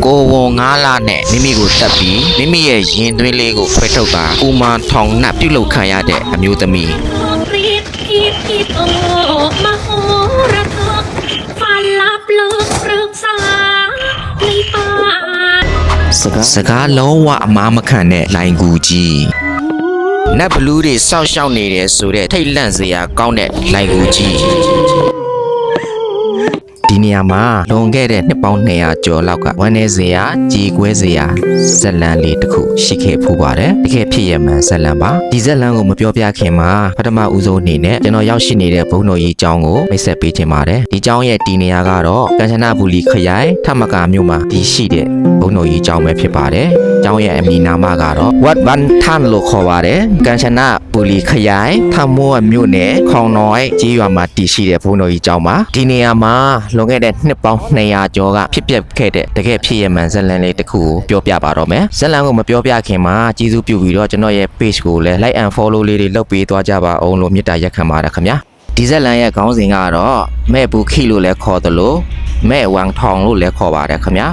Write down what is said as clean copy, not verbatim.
ကိုဝငါးလာနဲ့မိမိကိုတက်ပြီးမိမိရဲ့ရင်သွေးလေးကိုဖွေထုတ်ကာဥမာထောင်နှပ်ပြုတ်လုခံရတဲ့အမျိုးသမီးစကားလုံးဝအမားမခံတဲ့လိုင်ကူကြီးနတ်ဘလူးတွေစောက်ရှောက်နေတယ်ဆိုတဲ့ထိတ်လန့်စရာကောင်းတဲ့လိုင်ကူကြီးဒီနေရာမှာလွန်ခဲ့တဲ့နှစ်ပေါင်း200ကျော်လောက်ကဝမ်းနေစရာကြေကွဲစရာဇက်လန်းလေးတစ်ခုရှိခဲ့ဖူးပါတယ်တကယ်ဖြစ်ရမှန်ဇက်လန်းပါဒီဇက်လန်းကိုမပြောပြခင်မှာပထမဦးဆုံးအနေနဲ့ကျွန်တော်ရောက်ရှိနေတဲ့ဘုံတော်ကြီးကျောင်းကိုမိတ်ဆက်ပေးခြင်းပါတယ်ဒီကျောင်းရဲ့ဒီနေရာကတော့ကမ်ချနဘူရီခရိုင်ထမကာမြို့မှာတည်ရှိတဲ့ဘုံတော်ကြီးကျောင်းပဲဖြစ်ပါတယ်ကျောင်းရဲ့အမည်နာမကတော့ Wat Ban Than လို့ခေါ်ပါတယ်ကမ်ချနဘူရီခရိုင်ထမောမြို့နယ်ခေါင်တော်ရဲ့ကြေးရွာမှာတည်ရှိတဲ့ဘုံတော်ကြီးကျောင်းပါဒီနေရာမှာလွန်ခဲ့တဲ့နှစ်ပေါင်း200ကျော်ကဖြစ်ပျက်ခဲ့တဲ့တကယ်ဖြစ်ရမှန်ဇက်လန်လေးတစ်ခုကိုပြောပြပါတော့မယ်ဇက်လန်ကိုမပြောပြခင်မှာကျေးဇူးပြုပြီးတော့ကျွန်တော်ရဲ့ page ကိုလည်း like and follow လေးတွေလုပ်ပေးသွားကြပါအောင်လို့မေတ္တာရက်ခံပါတယ်ခင်ဗျာဒီဇက်လန်ရဲ့ခေါင်းစဉ်ကတော့မဲ့ဘူးခိလို့လည်းခေါ်တယ်လို့မဲ့ဝမ်ထောင်လို့လည်းခေါ်ပါတယ်ခင်ဗျာ